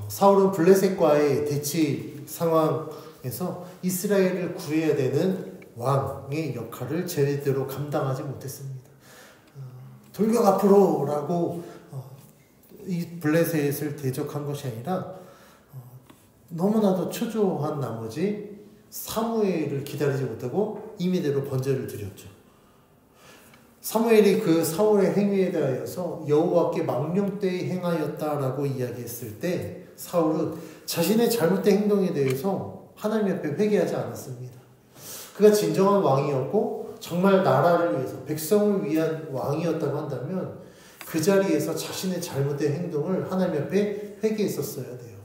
사울은 블레셋과의 대치 상황에서 이스라엘을 구해야 되는 왕의 역할을 제대로 감당하지 못했습니다. 돌격 앞으로라고 이 블레셋을 대적한 것이 아니라 너무나도 초조한 나머지 사무엘을 기다리지 못하고 임의대로 번제를 드렸죠. 사무엘이 그 사울의 행위에 대하여서 여호와께 망령되이 행하였다라고 이야기했을 때 사울은 자신의 잘못된 행동에 대해서 하나님 앞에 회개하지 않았습니다. 그가 진정한 왕이었고 정말 나라를 위해서 백성을 위한 왕이었다고 한다면 그 자리에서 자신의 잘못된 행동을 하나님 앞에 회개했었어야 돼요.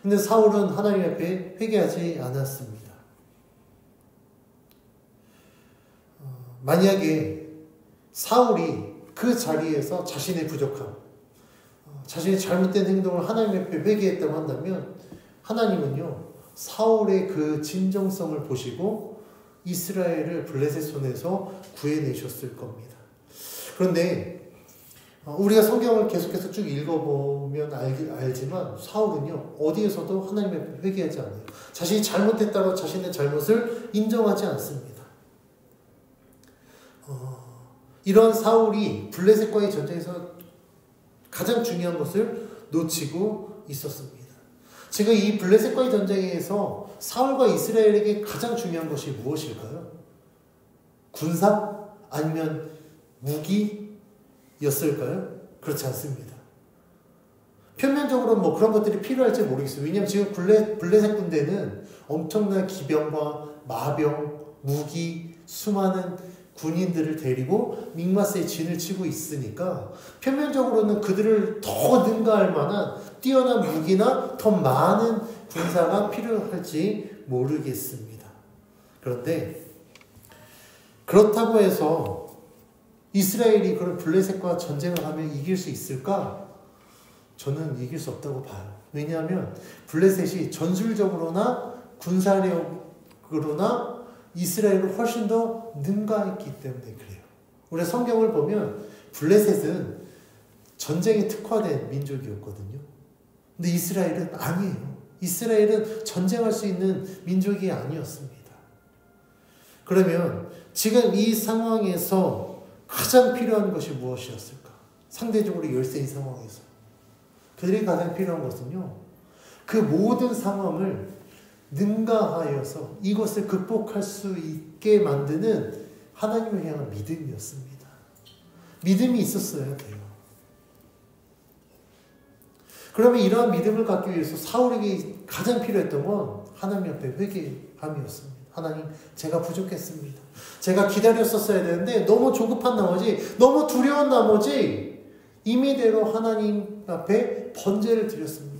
근데 사울은 하나님 앞에 회개하지 않았습니다. 만약에 사울이 그 자리에서 자신의 부족함, 자신의 잘못된 행동을 하나님 앞에 회개했다고 한다면 하나님은요, 사울의 그 진정성을 보시고 이스라엘을 블레셋 손에서 구해내셨을 겁니다. 그런데 우리가 성경을 계속해서 쭉 읽어보면 알지만 사울은요, 어디에서도 하나님 앞에 회개하지 않아요. 자신이 잘못했다고 자신의 잘못을 인정하지 않습니다. 이런 사울이 블레셋과의 전쟁에서 가장 중요한 것을 놓치고 있었습니다. 지금 이 블레셋과의 전쟁에서 사울과 이스라엘에게 가장 중요한 것이 무엇일까요? 군사? 아니면 무기였을까요? 그렇지 않습니다. 표면적으로 뭐 그런 것들이 필요할지 모르겠어요. 왜냐하면 지금 블레셋 군대는 엄청난 기병과 마병, 무기, 수많은 군인들을 데리고 믹마스에 진을 치고 있으니까 표면적으로는 그들을 더 능가할 만한 뛰어난 무기나 더 많은 군사가 필요할지 모르겠습니다. 그런데 그렇다고 해서 이스라엘이 그런 블레셋과 전쟁을 하면 이길 수 있을까? 저는 이길 수 없다고 봐요. 왜냐하면 블레셋이 전술적으로나 군사력으로나 이스라엘을 훨씬 더 능가했기 때문에 그래요. 우리가 성경을 보면 블레셋은 전쟁에 특화된 민족이었거든요. 근데 이스라엘은 아니에요. 이스라엘은 전쟁할 수 있는 민족이 아니었습니다. 그러면 지금 이 상황에서 가장 필요한 것이 무엇이었을까? 상대적으로 열세인 상황에서 그들이 가장 필요한 것은요, 그 모든 상황을 능가하여서 이것을 극복할 수 있게 만드는 하나님을 향한 믿음이었습니다. 믿음이 있었어야 돼요. 그러면 이러한 믿음을 갖기 위해서 사울에게 가장 필요했던 건 하나님 앞에 회개함이었습니다. 하나님, 제가 부족했습니다. 제가 기다렸었어야 되는데 너무 조급한 나머지, 너무 두려운 나머지 임의대로 하나님 앞에 번제를 드렸습니다.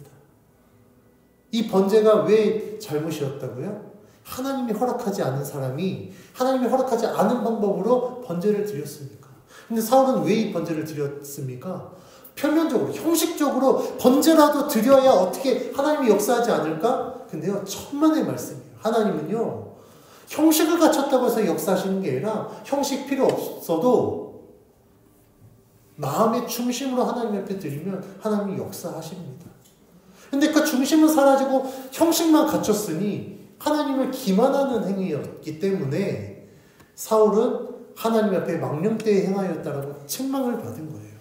이 번제가 왜 잘못이었다고요? 하나님이 허락하지 않은 사람이 하나님이 허락하지 않은 방법으로 번제를 드렸습니까? 근데 사울은 왜 이 번제를 드렸습니까? 표면적으로, 형식적으로 번제라도 드려야 어떻게 하나님이 역사하지 않을까? 근데요, 천만의 말씀이에요. 하나님은요, 형식을 갖췄다고 해서 역사하시는 게 아니라 형식 필요 없어도 마음의 중심으로 하나님 앞에 드리면 하나님이 역사하십니다. 근데 그 중심은 사라지고 형식만 갖췄으니 하나님을 기만하는 행위였기 때문에 사울은 하나님 앞에 망령되이 행하였다라고 책망을 받은 거예요.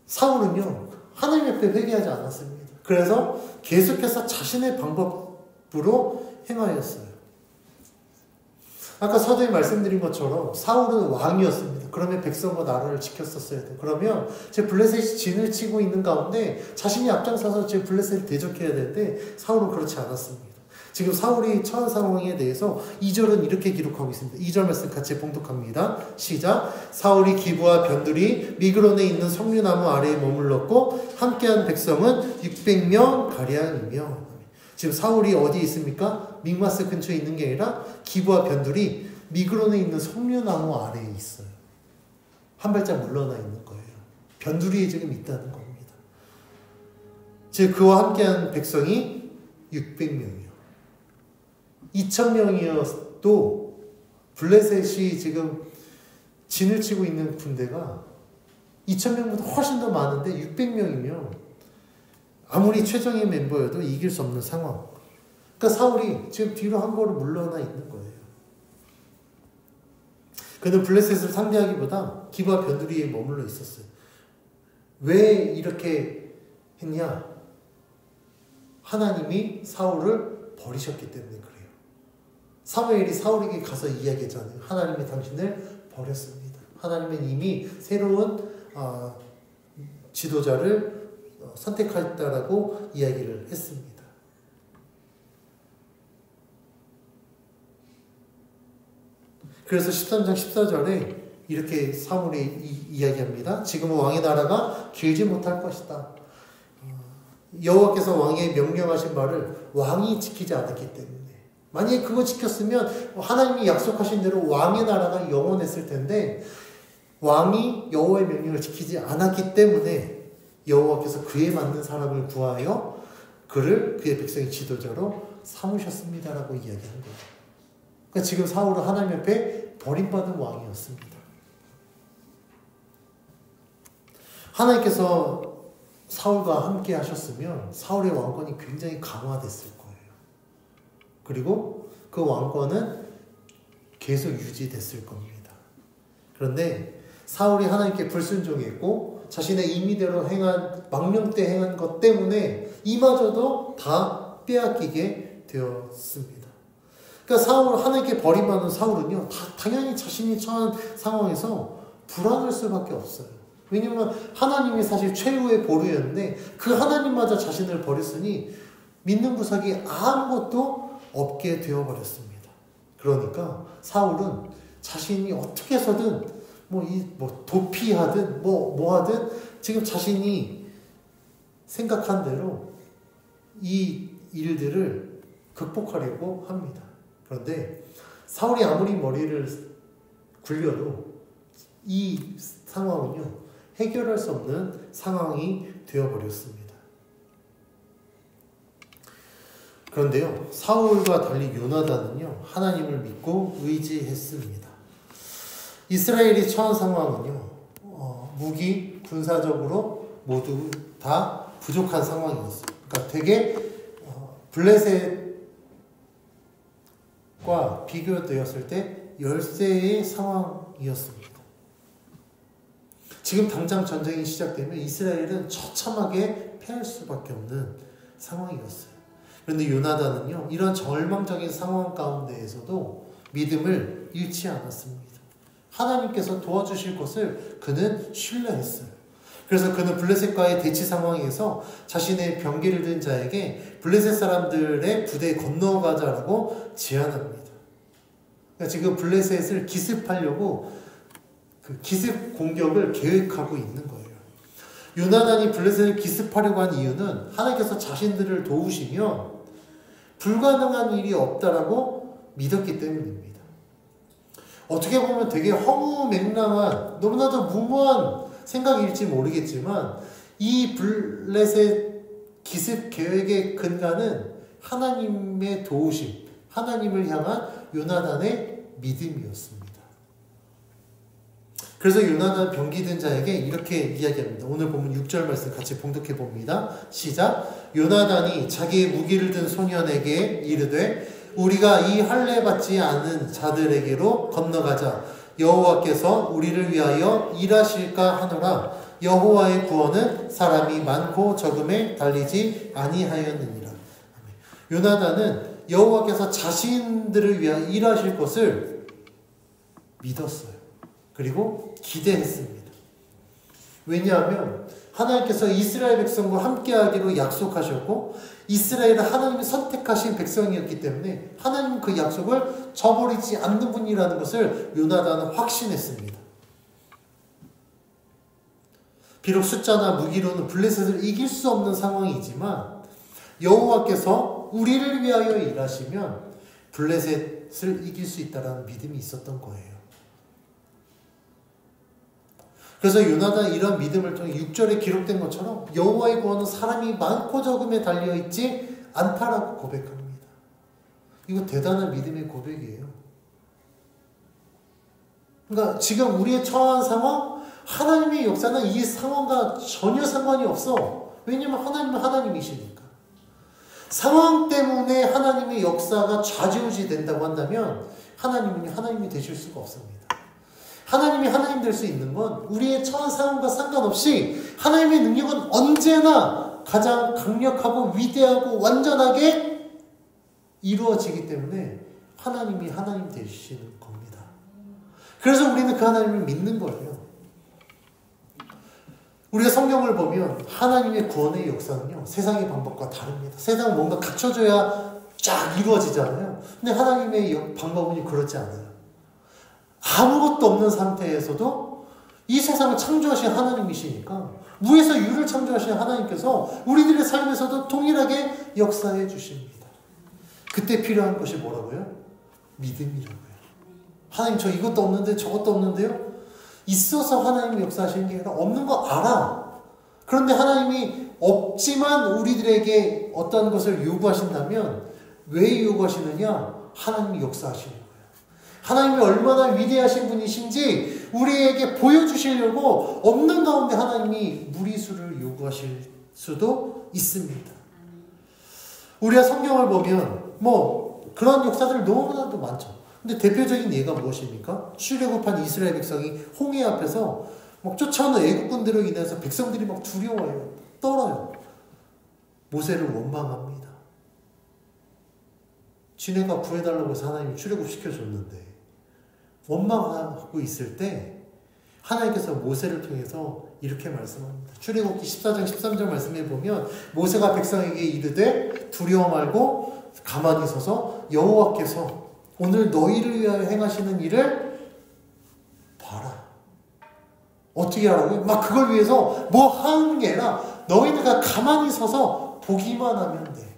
사울은요, 하나님 앞에 회개하지 않았습니다. 그래서 계속해서 자신의 방법으로 행하였어요. 아까 서두에 말씀드린 것처럼 사울은 왕이었습니다. 그러면 백성과 나라를 지켰었어야 돼요. 그러면 제 블레셋이 진을 치고 있는 가운데 자신이 앞장서서 제 블레셋을 대적해야 되는데 사울은 그렇지 않았습니다. 지금 사울이 처한 상황에 대해서 2절은 이렇게 기록하고 있습니다. 2절 말씀 같이 봉독합니다. 시작. 사울이 기브와 변두리 미그론에 있는 석류나무 아래에 머물렀고 함께한 백성은 600명 가량이며. 지금 사울이 어디에 있습니까? 믹마스 근처에 있는 게 아니라 기브와 변두리 미그론에 있는 석류나무 아래에 있어요. 한 발짝 물러나 있는 거예요. 변두리에 지금 있다는 겁니다. 즉 그와 함께한 백성이 600명이요. 2000명이어도 블레셋이 지금 진을 치고 있는 군대가 2,000명보다 훨씬 더 많은데 600명이면 아무리 최정예 멤버여도 이길 수 없는 상황. 그러니까 사울이 지금 뒤로 한 걸음 물러나 있는 거예요. 그는 블레셋을 상대하기보다 기브아 변두리에 머물러 있었어요. 왜 이렇게 했냐? 하나님이 사울을 버리셨기 때문에 그래요. 사무엘이 사울에게 가서 이야기했잖아요. 하나님이 당신을 버렸습니다. 하나님은 이미 새로운 지도자를 선택했다라고 이야기를 했습니다. 그래서 13장 14절에 이렇게 사무엘이 이야기합니다. 지금은 왕의 나라가 길지 못할 것이다. 여호와께서 왕에 명령하신 바를 왕이 지키지 않았기 때문에, 만약에 그거 지켰으면 하나님이 약속하신 대로 왕의 나라가 영원했을 텐데 왕이 여호와의 명령을 지키지 않았기 때문에 여호와께서 그에 맞는 사람을 구하여 그를 그의 백성의 지도자로 삼으셨습니다라고 이야기한 거예요. 그러니까 지금 사울은 하나님 앞에 버림받은 왕이었습니다. 하나님께서 사울과 함께 하셨으면 사울의 왕권이 굉장히 강화됐을 거예요. 그리고 그 왕권은 계속 유지됐을 겁니다. 그런데 사울이 하나님께 불순종했고 자신의 임의대로 행한, 망령 때 행한 것 때문에 이마저도 다 빼앗기게 되었습니다. 그러니까 하나님께 버림받은 사울은요, 당연히 자신이 처한 상황에서 불안할 수밖에 없어요. 왜냐하면 하나님이 사실 최후의 보루였는데 그 하나님마저 자신을 버렸으니 믿는 구석이 아무것도 없게 되어버렸습니다. 그러니까 사울은 자신이 어떻게 해서든 도피하든 뭐 하든 지금 자신이 생각한 대로 이 일들을 극복하려고 합니다. 그런데 사울이 아무리 머리를 굴려도 이 상황은요, 해결할 수 없는 상황이 되어버렸습니다. 그런데요, 사울과 달리 요나단은요, 하나님을 믿고 의지했습니다. 이스라엘이 처한 상황은요, 무기, 군사적으로 모두 다 부족한 상황이었어요. 그러니까 되게 블레셋과 비교되었을 때 열세의 상황이었습니다. 지금 당장 전쟁이 시작되면 이스라엘은 처참하게 패할 수밖에 없는 상황이었어요. 그런데 요나단은요, 이런 절망적인 상황 가운데에서도 믿음을 잃지 않았습니다. 하나님께서 도와주실 것을 그는 신뢰했어요. 그래서 그는 블레셋과의 대치 상황에서 자신의 병기를 든 자에게 블레셋 사람들의 부대에 건너가자라고 제안합니다. 그러니까 지금 블레셋을 기습하려고 그 기습 공격을 계획하고 있는 거예요. 요나단이 블레셋을 기습하려고 한 이유는 하나님께서 자신들을 도우시면 불가능한 일이 없다라고 믿었기 때문입니다. 어떻게 보면 되게 허무맹랑한, 너무나도 무모한 생각일지 모르겠지만 이 블레셋 기습 계획의 근간은 하나님의 도우심, 하나님을 향한 요나단의 믿음이었습니다. 그래서 요나단 병기든 자에게 이렇게 이야기합니다. 오늘 보면 6절 말씀 같이 봉독해 봅니다. 시작. 요나단이 자기의 무기를 든 소년에게 이르되 우리가 이 할례 받지 않은 자들에게로 건너가자. 여호와께서 우리를 위하여 일하실까 하노라. 여호와의 구원은 사람이 많고 적음에 달리지 아니하였느니라. 요나단은 여호와께서 자신들을 위하여 일하실 것을 믿었어요. 그리고 기대했습니다. 왜냐하면 하나님께서 이스라엘 백성과 함께하기로 약속하셨고 이스라엘은 하나님이 선택하신 백성이었기 때문에 하나님은 그 약속을 저버리지 않는 분이라는 것을 요나단은 확신했습니다. 비록 숫자나 무기로는 블레셋을 이길 수 없는 상황이지만 여호와께서 우리를 위하여 일하시면 블레셋을 이길 수 있다는 믿음이 있었던 거예요. 그래서 요나단이 이런 믿음을 통해 6절에 기록된 것처럼 여호와의 구원은 사람이 많고 적음에 달려있지 않다라고 고백합니다. 이거 대단한 믿음의 고백이에요. 그러니까 지금 우리의 처한 상황, 하나님의 역사는 이 상황과 전혀 상관이 없어. 왜냐하면 하나님은 하나님이시니까. 상황 때문에 하나님의 역사가 좌지우지 된다고 한다면 하나님은 하나님이 되실 수가 없습니다. 하나님이 하나님 될 수 있는 건 우리의 처한 상황과 상관없이 하나님의 능력은 언제나 가장 강력하고 위대하고 완전하게 이루어지기 때문에 하나님이 하나님 되시는 겁니다. 그래서 우리는 그 하나님을 믿는 거예요. 우리가 성경을 보면 하나님의 구원의 역사는요, 세상의 방법과 다릅니다. 세상은 뭔가 갖춰줘야 쫙 이루어지잖아요. 근데 하나님의 방법은 그렇지 않아요. 아무것도 없는 상태에서도 이 세상을 창조하신 하나님이시니까 무에서 유를 창조하신 하나님께서 우리들의 삶에서도 동일하게 역사해 주십니다. 그때 필요한 것이 뭐라고요? 믿음이라고요. 하나님 저 이것도 없는데 저것도 없는데요? 있어서 하나님이 역사하시는 게 아니라 없는 거 알아. 그런데 하나님이 없지만 우리들에게 어떤 것을 요구하신다면 왜 요구하시느냐? 하나님이 역사하시는 거예요. 하나님이 얼마나 위대하신 분이신지 우리에게 보여주시려고 없는 가운데 하나님이 무리수를 요구하실 수도 있습니다. 우리가 성경을 보면 그런 역사들 너무나도 많죠. 근데 대표적인 예가 무엇입니까? 출애굽한 이스라엘 백성이 홍해 앞에서 쫓아오는 애국군대로 인해서 백성들이 두려워해요. 떨어요. 모세를 원망합니다. 지네가 구해달라고 해서 하나님이 출애굽시켜줬는데 원망하고 있을 때 하나님께서 모세를 통해서 이렇게 말씀합니다. 출애굽기 14장 13절 말씀에 보면 모세가 백성에게 이르되 두려워 말고 가만히 서서 여호와께서 오늘 너희를 위하여 행하시는 일을 봐라. 어떻게 하라고요? 그걸 위해서 하는 게 아니라 너희가 가만히 서서 보기만 하면 돼.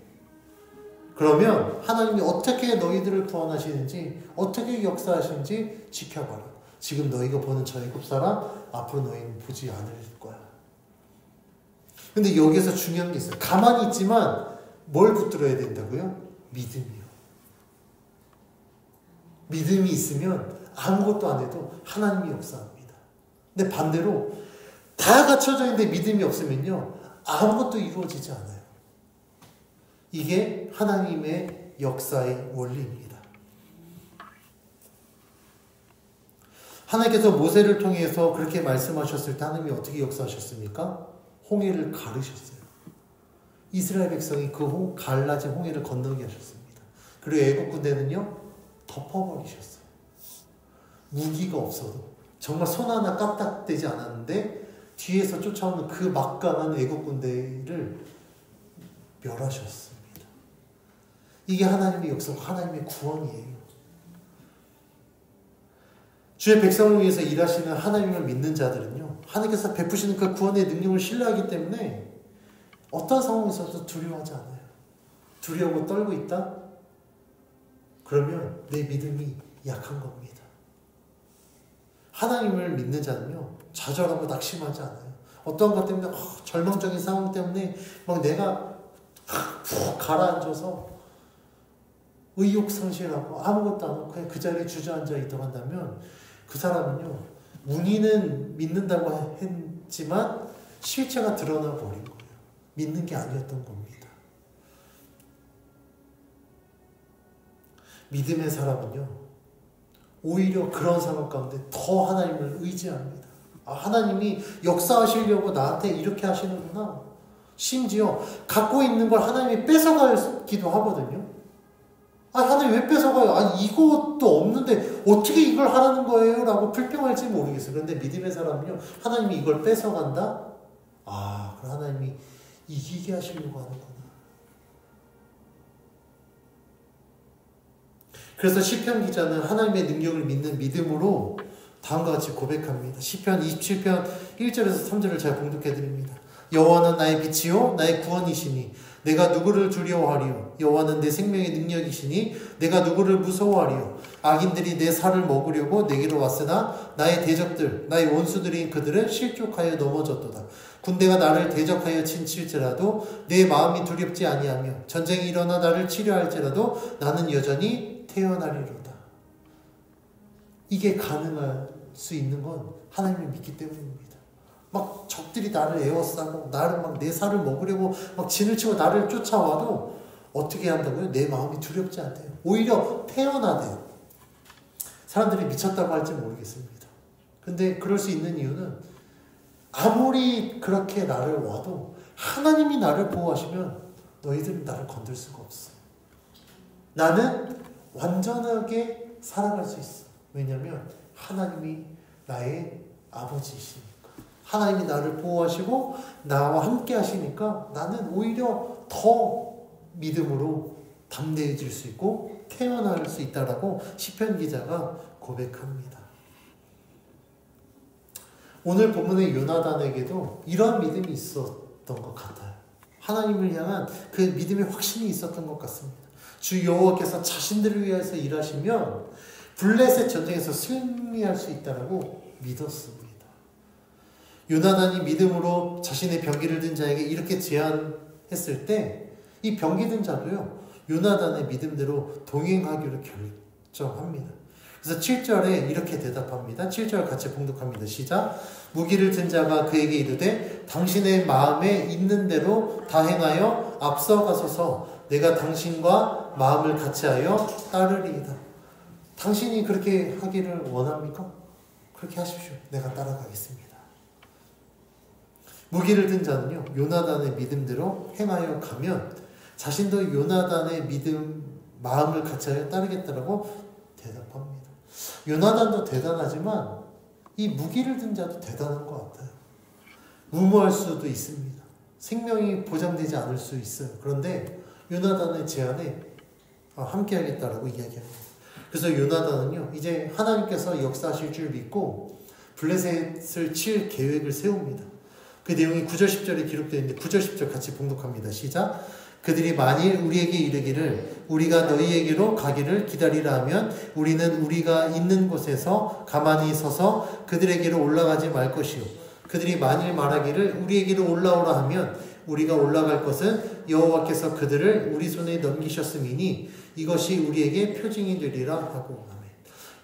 그러면 하나님이 어떻게 너희들을 구원하시는지 어떻게 역사하시는지 지켜봐라. 지금 너희가 보는 저 애굽 사람 앞으로 너희는 보지 않을 거야. 근데 여기서 중요한 게 있어요. 가만히 있지만 뭘 붙들어야 된다고요? 믿음이요. 믿음이 있으면 아무것도 안 해도 하나님이 역사합니다. 근데 반대로 다 갖춰져 있는데 믿음이 없으면요, 아무것도 이루어지지 않아요. 이게 하나님의 역사의 원리입니다. 하나님께서 모세를 통해서 그렇게 말씀하셨을 때 하나님이 어떻게 역사하셨습니까? 홍해를 가르셨어요. 이스라엘 백성이 그 갈라진 홍해를 건너게 하셨습니다. 그리고 애국 군대는요, 덮어버리셨어요. 무기가 없어도 정말 손 하나 까딱대지 않았는데 뒤에서 쫓아오는 그 막강한 애국 군대를 멸하셨습니다. 이게 하나님의 역사고 하나님의 구원이에요. 주의 백성을 위해서 일하시는 하나님을 믿는 자들은요, 하나님께서 베푸시는 그 구원의 능력을 신뢰하기 때문에 어떤 상황에서도 두려워하지 않아요. 두려워 떨고 있다? 그러면 내 믿음이 약한 겁니다. 하나님을 믿는 자는요, 좌절하고 낙심하지 않아요. 어떤 것 때문에 절망적인 상황 때문에 내가 푹 가라앉아서 의욕상실하고 아무것도 안 하고 그냥 그 자리에 주저앉아 있다고 한다면 그 사람은요, 문의는 믿는다고 했지만 실체가 드러나 버린 거예요. 믿는 게 아니었던 겁니다. 믿음의 사람은요, 오히려 그런 상황 가운데 더 하나님을 의지합니다. 하나님이 역사하시려고 나한테 이렇게 하시는구나. 심지어 갖고 있는 걸 하나님이 뺏어가기도 하거든요. 하나님 왜 뺏어가요? 이것도 없는데 어떻게 이걸 하라는 거예요? 라고 불평할지 모르겠어요. 그런데 믿음의 사람은요, 하나님이 이걸 뺏어간다? 그럼 하나님이 이기게 하시려고 하는구나. 그래서 시편 기자는 하나님의 능력을 믿는 믿음으로 다음과 같이 고백합니다. 시편 27편 1절에서 3절을 잘 봉독해드립니다. 여호와는 나의 빛이요 나의 구원이시니 내가 누구를 두려워하리요. 여호와는 내 생명의 능력이시니 내가 누구를 무서워하리요. 악인들이 내 살을 먹으려고 내게로 왔으나 나의 대적들 나의 원수들인 그들은 실족하여 넘어졌도다. 군대가 나를 대적하여 친칠지라도 내 마음이 두렵지 아니하며 전쟁이 일어나 나를 치료할지라도 나는 여전히 태어나리로다. 이게 가능한 수 있는 건 하나님을 믿기 때문입니다. 막 적들이 나를 에워싸고 나를 막 내 살을 먹으려고 막 진을 치고 나를 쫓아와도 어떻게 한다고요? 내 마음이 두렵지 않대요. 오히려 태어나대요. 사람들이 미쳤다고 할지 모르겠습니다. 근데 그럴 수 있는 이유는 아무리 그렇게 나를 와도 하나님이 나를 보호하시면 너희들은 나를 건들 수가 없어. 나는 완전하게 살아갈 수 있어. 왜냐하면 하나님이 나의 아버지이시니까. 하나님이 나를 보호하시고 나와 함께 하시니까 나는 오히려 더 믿음으로 담대해질 수 있고 태어날 수 있다라고 시편 기자가 고백합니다. 오늘 본문의 요나단에게도 이런 믿음이 있었던 것 같아요. 하나님을 향한 그 믿음의 확신이 있었던 것 같습니다. 주 여호와께서 자신들을 위해서 일하시면 블레셋 전쟁에서 승리할 수 있다라고 믿었습니다. 요나단이 믿음으로 자신의 병기를 든 자에게 이렇게 제안했을 때 이 병기 든 자도요, 요나단의 믿음대로 동행하기로 결정합니다. 그래서 7절에 이렇게 대답합니다. 7절 같이 봉독합니다. 시작. 무기를 든 자가 그에게 이르되 당신의 마음에 있는 대로 다 행하여 앞서가소서. 내가 당신과 마음을 같이하여 따르리이다. 당신이 그렇게 하기를 원합니까? 그렇게 하십시오. 내가 따라가겠습니다. 무기를 든 자는요, 요나단의 믿음대로 행하여 가면 자신도 요나단의 마음을 같이하여 따르겠다라고 대답합니다. 요나단도 대단하지만 이 무기를 든 자도 대단한 것 같아요. 무모할 수도 있습니다. 생명이 보장되지 않을 수 있어요. 그런데 요나단의 제안에 함께 하겠다라고 이야기합니다. 그래서 요나단은요, 이제 하나님께서 역사하실 줄 믿고 블레셋을 칠 계획을 세웁니다. 그 내용이 9절 10절에 기록되어 있는데 9절 10절 같이 봉독합니다. 시작. 그들이 만일 우리에게 이르기를 우리가 너희에게로 가기를 기다리라 하면 우리는 우리가 있는 곳에서 가만히 서서 그들에게로 올라가지 말 것이요. 그들이 만일 말하기를 우리에게로 올라오라 하면 우리가 올라갈 것은 여호와께서 그들을 우리 손에 넘기셨음이니 이것이 우리에게 표징이 되리라 하고. 아멘.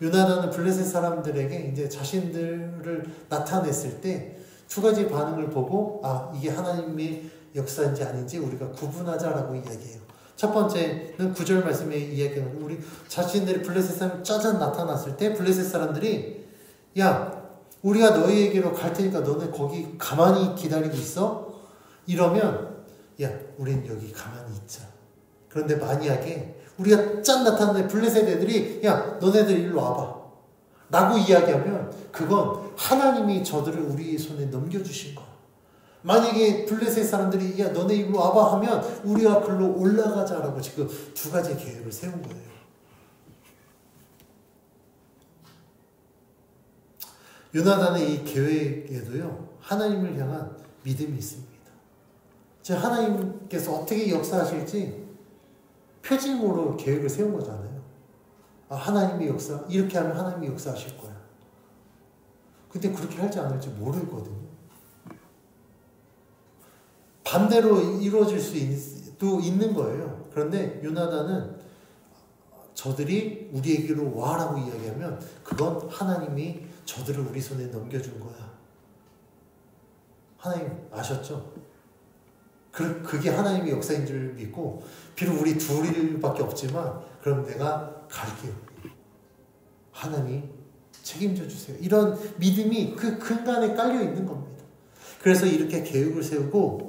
요나단은 블레셋 사람들에게 이제 자신들을 나타냈을 때 두 가지 반응을 보고 이게 하나님의 역사인지 아닌지 우리가 구분하자라고 이야기해요. 첫 번째는 9절 말씀에 이야기하는 우리 자신들이 블레셋 사람이 짜잔 나타났을 때 블레셋 사람들이 야, 우리가 너희에게로 갈 테니까 너네 거기 가만히 기다리고 있어? 이러면 야, 우린 여기 가만히 있자. 그런데 만약에 우리가 짠 나타났는데 블레셋 애들이 야, 너네들 일로 와봐 라고 이야기하면 그건 하나님이 저들을 우리 손에 넘겨주신 거야. 만약에 블레셋 사람들이 야 너네 일로 와봐 하면 우리가 글로 올라가자라고 지금 두 가지 계획을 세운 거예요. 요나단의 이 계획에도요, 하나님을 향한 믿음이 있습니다. 즉 하나님께서 어떻게 역사하실지 표징으로 계획을 세운 거잖아요. 하나님의 역사, 이렇게 하면 하나님이 역사하실 거야. 근데 그렇게 할지 안 할지 모르거든요. 반대로 이루어질 수도 있는 거예요. 그런데 요나단은 저들이 우리에게로 와라고 이야기하면 그건 하나님이 저들을 우리 손에 넘겨준 거야. 하나님 아셨죠? 그게 하나님의 역사인 줄 믿고 비록 우리 둘밖에 없지만 그럼 내가 갈게요. 하나님 책임져 주세요. 이런 믿음이 그 근간에 깔려 있는 겁니다. 그래서 이렇게 계획을 세우고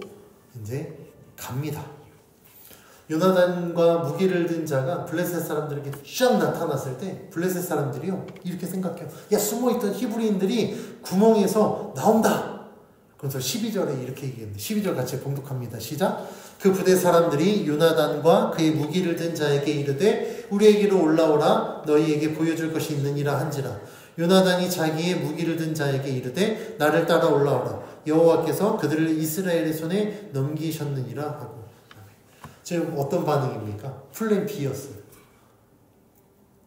이제 갑니다. 요나단과 무기를 든 자가 블레셋 사람들에게 쫙 나타났을 때 블레셋 사람들이요 이렇게 생각해요. 야, 숨어있던 히브리인들이 구멍에서 나온다. 그래서 12절에 이렇게 얘기합니다. 12절 같이 봉독합니다. 시작. 그 부대 사람들이 요나단과 그의 무기를 든 자에게 이르되 우리에게로 올라오라. 너희에게 보여줄 것이 있느니라 한지라. 요나단이 자기의 무기를 든 자에게 이르되 나를 따라 올라오라. 여호와께서 그들을 이스라엘의 손에 넘기셨느니라 하고. 지금 어떤 반응입니까? 플랜 B였어요.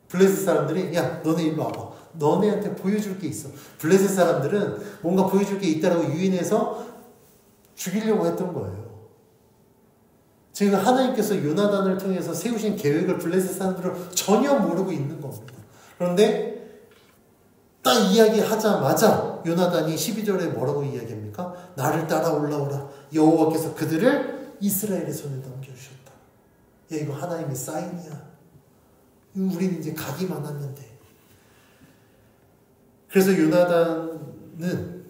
블레셋 사람들이 야 너네 일로 와봐. 너네한테 보여줄 게 있어. 블레셋 사람들은 뭔가 보여줄 게 있다라고 유인해서 죽이려고 했던 거예요. 지금 하나님께서 요나단을 통해서 세우신 계획을 블레셋 사람들은 전혀 모르고 있는 겁니다. 그런데 딱 이야기하자마자 요나단이 12절에 뭐라고 이야기합니까? 나를 따라 올라오라. 여호와께서 그들을 이스라엘의 손에 넘겨주셨다. 야, 이거 하나님의 사인이야. 우리는 이제 가기만 하는데. 그래서 요나단은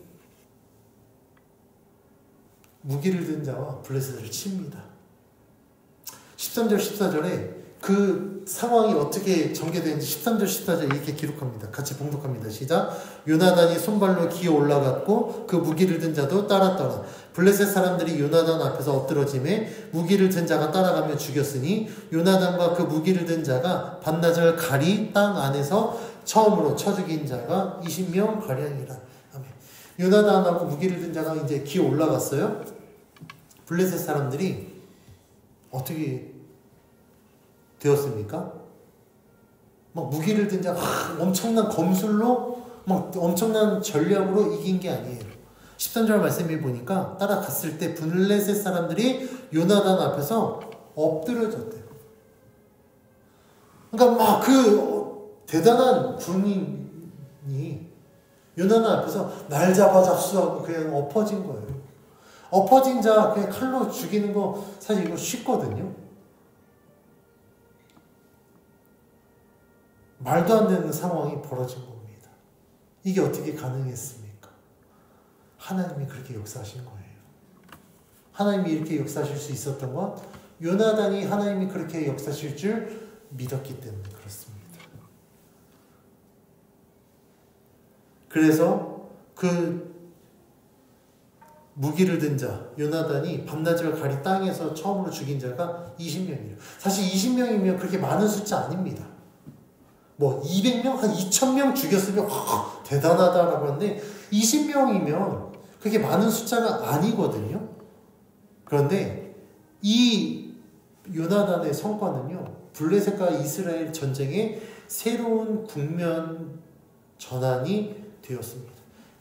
무기를 든 자와 블레셋을 칩니다. 13절 14절에 그 상황이 어떻게 전개되는지 13절 14절 이렇게 기록합니다. 같이 봉독합니다. 시작. 요나단이 손발로 기어 올라갔고 그 무기를 든 자도 따랐더라. 블레셋 사람들이 요나단 앞에서 엎드러짐에 무기를 든 자가 따라가며 죽였으니 요나단과 그 무기를 든 자가 반나절 가리 땅 안에서 처음으로 쳐 죽인 자가 20명 가량이라. 아멘. 요나단하고 무기를 든 자가 이제 기어 올라갔어요. 블레셋 사람들이 어떻게 되었습니까? 막 무기를 든 자가 엄청난 검술로 막 엄청난 전략으로 이긴 게 아니에요. 13절 말씀을 보니까 따라갔을 때 블레셋 사람들이 요나단 앞에서 엎드려졌대요. 그러니까 막 그 대단한 군인이 요나단 앞에서 날 잡아 잡수하고 그냥 엎어진 거예요. 엎어진 자 그냥 칼로 죽이는 거 사실 이거 쉽거든요. 말도 안 되는 상황이 벌어진 겁니다. 이게 어떻게 가능했습니까? 하나님이 그렇게 역사하신 거예요. 하나님이 이렇게 역사하실 수 있었던 건 요나단이 하나님이 그렇게 역사하실 줄 믿었기 때문에 그렇습니다. 그래서 그 무기를 든 자, 요나단이 밤낮을 가리 땅에서 처음으로 죽인 자가 20명이에요. 사실 20명이면 그렇게 많은 숫자 아닙니다. 뭐 200명, 한 2000명 죽였으면 대단하다라고 하는데 20명이면 그렇게 많은 숫자가 아니거든요. 그런데 이 요나단의 성과는요, 블레셋과 이스라엘 전쟁의 새로운 국면 전환이 되었습니다.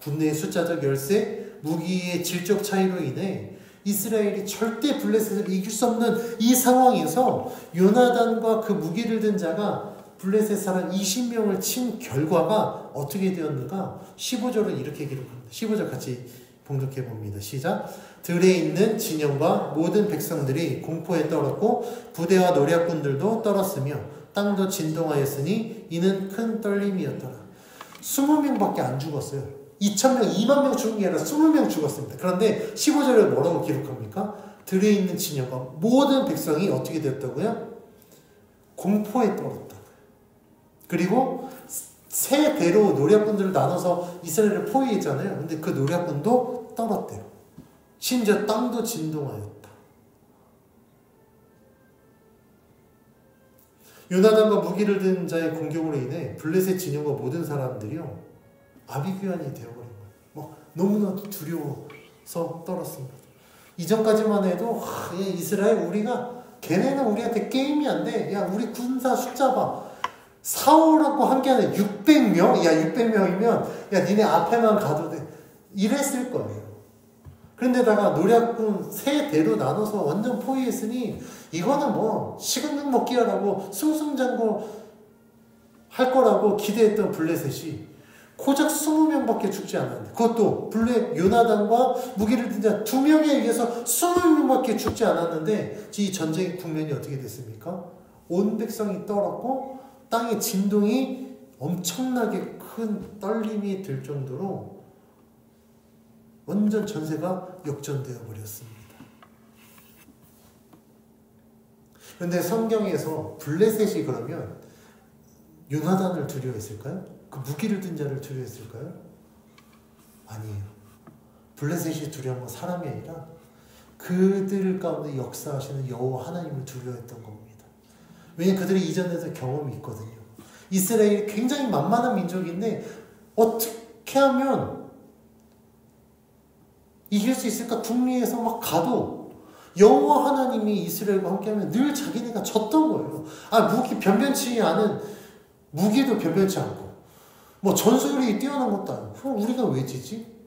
군대의 숫자적 열세, 무기의 질적 차이로 인해 이스라엘이 절대 블레셋을 이길 수 없는 이 상황에서 요나단과 그 무기를 든 자가 블레셋 사람 20명을 친 결과가 어떻게 되었는가? 15절은 이렇게 기록합니다. 15절 같이 봉독해 봅니다. 시작. 들에 있는 진영과 모든 백성들이 공포에 떨었고 부대와 노략군들도 떨었으며 땅도 진동하였으니 이는 큰 떨림이었더라. 20명밖에 안 죽었어요. 2000명, 2만 명 죽은 게 아니라 20명 죽었습니다. 그런데 15절에 뭐라고 기록합니까? 들에 있는 진영과 모든 백성이 어떻게 됐다고요? 공포에 떨었다. 그리고 세 배로 노략군들을 나눠서 이스라엘을 포위했잖아요. 근데 그 노략군도 떨었대요. 심지어 땅도 진동하였다. 요나단과 무기를 든 자의 공격으로 인해 블레셋 진영과 모든 사람들이요 아비규환이 되어버린 거예요. 너무나도 두려워서 떨었습니다. 이전까지만 해도 이스라엘 우리가 걔네는 우리한테 게임이 안 돼. 야 우리 군사 숫자 봐. 사오라고 한 게 아니라 600명? 야 600명이면 야 니네 앞에만 가도 돼. 이랬을 거예요. 그런데다가 노략군 세 대로 나눠서 완전 포위했으니 이거는 뭐 식은 먹 먹기라고 승승장구 할 거라고 기대했던 블레셋이 고작 20명밖에 죽지 않았는데 그것도 요나단과 무기를 든 자 2명에 의해서 20명밖에 죽지 않았는데 이 전쟁의 국면이 어떻게 됐습니까? 온 백성이 떨었고 땅의 진동이 엄청나게 큰 떨림이 들 정도로 완전 전세가 역전되어 버렸습니다. 그런데 성경에서 블레셋이 그러면 요나단을 두려워했을까요? 그 무기를 든 자를 두려워했을까요? 아니에요. 블레셋이 두려운 건 사람이 아니라 그들 가운데 역사하시는 여호와 하나님을 두려워했던 겁니다. 왜냐하면 그들이 이전에서 경험이 있거든요. 이스라엘이 굉장히 만만한 민족인데 어떻게 하면 이길 수 있을까? 북미에서 막 가도 여호와 하나님이 이스라엘과 함께하면 늘 자기네가 졌던 거예요. 무기 변변치 않은 무기도 변변치 않고 뭐 전술이 뛰어난 것도 아니고 그럼 우리가 왜 지지?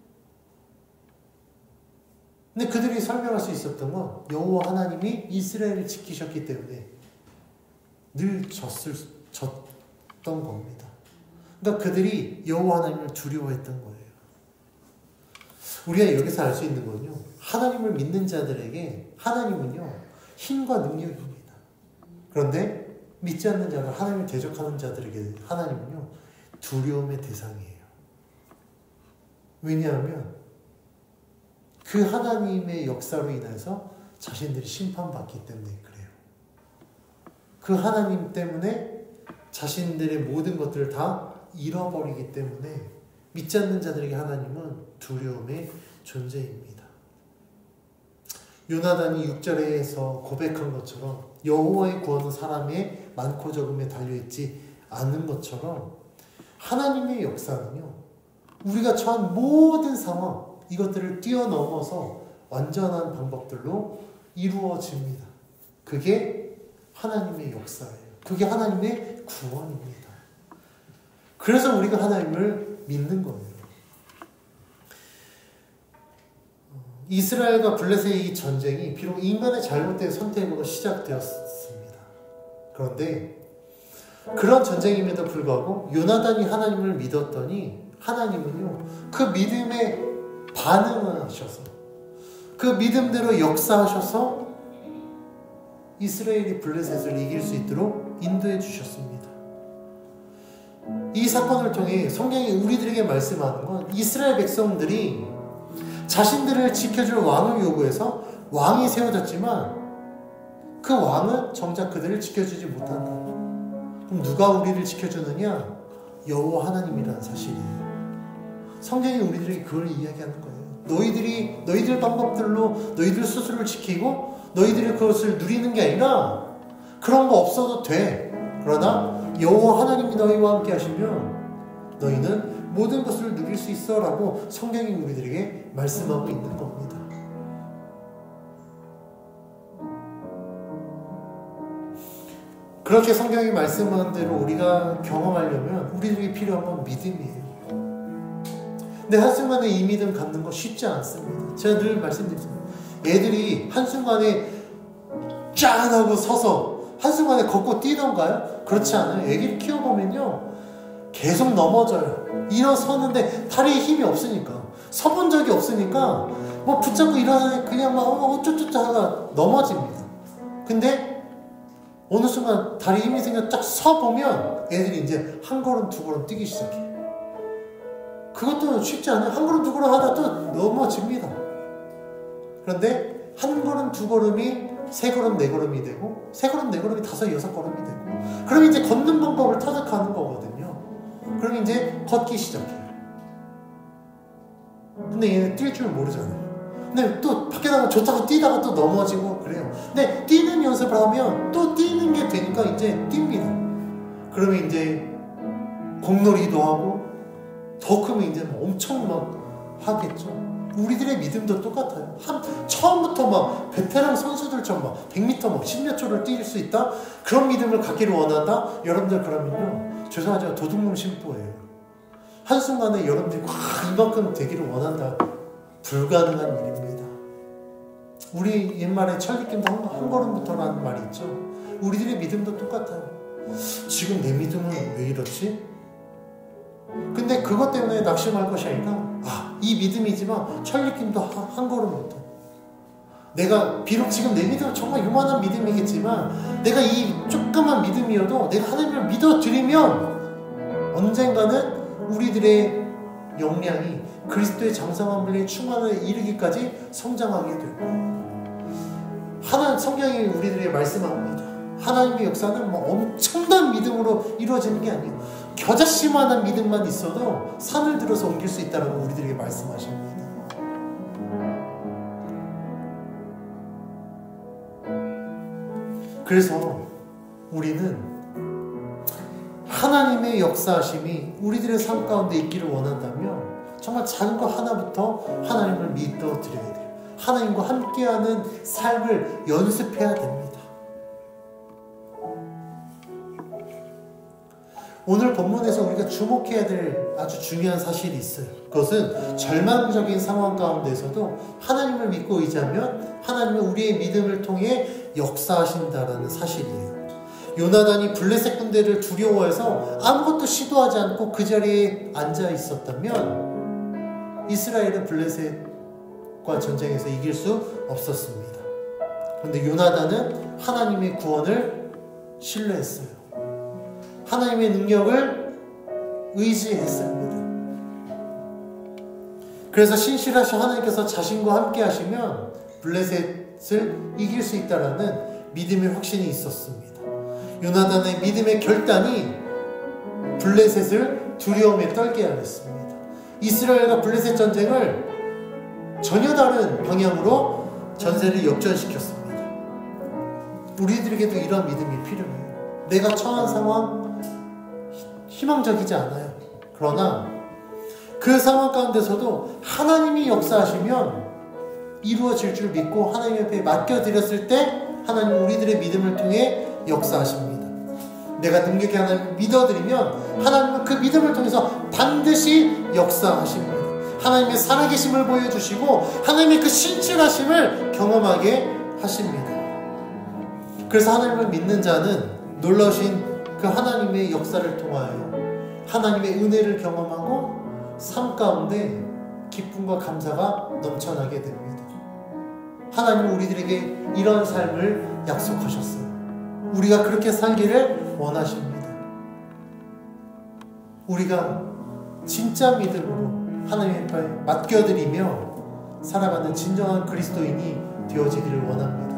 근데 그들이 설명할 수 있었던 건 여호와 하나님이 이스라엘을 지키셨기 때문에 늘 졌던 겁니다. 그러니까 그들이 여호와 하나님을 두려워했던 거예요. 우리가 여기서 알 수 있는 건요, 하나님을 믿는 자들에게 하나님은요 힘과 능력입니다. 그런데 믿지 않는 자들, 하나님을 대적하는 자들에게 하나님은요 두려움의 대상이에요. 왜냐하면 그 하나님의 역사로 인해서 자신들이 심판받기 때문에 그래요. 그 하나님 때문에 자신들의 모든 것들을 다 잃어버리기 때문에 믿지 않는 자들에게 하나님은 두려움의 존재입니다. 요나단이 6절에서 고백한 것처럼 여호와의 구원은 사람의 많고 적음에 달려있지 않은 것처럼 하나님의 역사는요, 우리가 처한 모든 상황, 이것들을 뛰어넘어서 완전한 방법들로 이루어집니다. 그게 하나님의 역사예요. 그게 하나님의 구원입니다. 그래서 우리가 하나님을 믿는 거예요. 이스라엘과 블레셋의 이 전쟁이 비록 인간의 잘못된 선택으로 시작되었습니다. 그런데 그런 전쟁임에도 불구하고 요나단이 하나님을 믿었더니 하나님은요 그 믿음에 반응을 하셔서 그 믿음대로 역사하셔서 이스라엘이 블레셋을 이길 수 있도록 인도해 주셨습니다. 이 사건을 통해 성경이 우리들에게 말씀하는 건 이스라엘 백성들이 자신들을 지켜줄 왕을 요구해서 왕이 세워졌지만 그 왕은 정작 그들을 지켜주지 못한다. 그럼 누가 우리를 지켜주느냐? 여호와 하나님이라는 사실이에요. 성경이 우리들에게 그걸 이야기하는 거예요. 너희들 방법들로 너희들 스스로를 지키고 너희들이 그것을 누리는 게 아니라 그런 거 없어도 돼. 그러나 여호와 하나님이 너희와 함께 하시면 너희는 모든 것을 누릴 수 있어 라고 성경이 우리들에게 말씀하고 있는 겁니다. 그렇게 성경이 말씀한 대로 우리가 경험하려면 우리들에게 필요한 건 믿음이에요. 근데 한순간에 이 믿음 갖는 거 쉽지 않습니다. 제가 늘 말씀드리잖아요. 애들이 한순간에 짠 하고 서서 한순간에 걷고 뛰던가요? 그렇지 않아요. 애기를 키워보면요 계속 넘어져요. 일어서는데 다리에 힘이 없으니까, 서본 적이 없으니까 뭐 붙잡고 일어나니 그냥 막 어쩌저쩌 하다가 넘어집니다. 근데 어느 순간 다리에 힘이 생겨 딱 서보면 애들이 이제 한 걸음 두 걸음 뛰기 시작해요. 그것도 쉽지 않아요. 한 걸음 두 걸음 하다 또 넘어집니다. 그런데 한 걸음 두 걸음이 세 걸음 네 걸음이 되고 세 걸음 네 걸음이 다섯 여섯 걸음이 되고 그럼 이제 걷는 방법을 터득하는 거거든요. 그럼 이제 걷기 시작해요. 근데 얘는 뛸 줄 모르잖아요. 근데 또 밖에 나가면 좋다고 뛰다가 또 넘어지고 그래요. 근데 뛰는 연습을 하면 또 뛰는 게 되니까 이제 뜁니다. 그러면 이제 공놀이도 하고 더 크면 이제 엄청 막 하겠죠. 우리들의 믿음도 똑같아요. 처음부터 막 베테랑 선수들처럼 막 100m 막 10몇 초를 뛸 수 있다? 그런 믿음을 갖기를 원한다? 여러분들 그러면요 죄송하지만 도둑놈 심보예요. 한순간에 여러분들이 이만큼 되기를 원한다. 불가능한 일입니다. 우리 옛말에 천리김도 한 걸음부터라는 말이 있죠. 우리들의 믿음도 똑같아요. 지금 내 믿음은 왜 이렇지? 근데 그것 때문에 낙심할 것이 아니라 이 믿음이지만 천리김도 한 걸음부터 내가 비록 지금 내 믿음은 정말 요만한 믿음이겠지만 내가 이 조그만 믿음이어도 내가 하나님을 믿어드리면 언젠가는 우리들의 역량이 그리스도의 장성함을 충만에 이르기까지 성장하게 되고 성경이 우리들에게 말씀합니다. 하나님의 역사는 뭐 엄청난 믿음으로 이루어지는 게 아니에요. 겨자씨만한 믿음만 있어도 산을 들어서 옮길 수 있다고 우리들에게 말씀하십니다. 그래서 우리는 하나님의 역사하심이 우리들의 삶 가운데 있기를 원한다면 정말 작은 것 하나부터 하나님을 믿어드려야 돼요. 하나님과 함께하는 삶을 연습해야 됩니다. 오늘 본문에서 우리가 주목해야 될 아주 중요한 사실이 있어요. 그것은 절망적인 상황 가운데서도 하나님을 믿고 의지하면 하나님은 우리의 믿음을 통해 역사하신다라는 사실이에요. 요나단이 블레셋 군대를 두려워해서 아무것도 시도하지 않고 그 자리에 앉아 있었다면 이스라엘은 블레셋과 전쟁에서 이길 수 없었습니다. 그런데 요나단은 하나님의 구원을 신뢰했어요. 하나님의 능력을 의지했습니다. 그래서 신실하신 하나님께서 자신과 함께 하시면 블레셋을 이길 수 있다라는 믿음의 확신이 있었습니다. 요나단의 믿음의 결단이 블레셋을 두려움에 떨게 하였습니다. 이스라엘과 블레셋 전쟁을 전혀 다른 방향으로 전세를 역전시켰습니다. 우리들에게도 이런 믿음이 필요해요. 내가 처한 상황 희망적이지 않아요. 그러나 그 상황 가운데서도 하나님이 역사하시면 이루어질 줄 믿고 하나님 앞에 맡겨드렸을 때 하나님 우리들의 믿음을 통해 역사하십니다. 내가 능력의 하나님을 믿어드리면 하나님은 그 믿음을 통해서 반드시 역사하십니다. 하나님의 살아계심을 보여주시고 하나님의 그 신실하심을 경험하게 하십니다. 그래서 하나님을 믿는 자는 놀라우신 그 하나님의 역사를 통하여 하나님의 은혜를 경험하고 삶 가운데 기쁨과 감사가 넘쳐나게 됩니다. 하나님은 우리들에게 이런 삶을 약속하셨어요. 우리가 그렇게 살기를 원하십니다. 우리가 진짜 믿음으로 하나님 앞에 맡겨드리며 살아가는 진정한 그리스도인이 되어지기를 원합니다.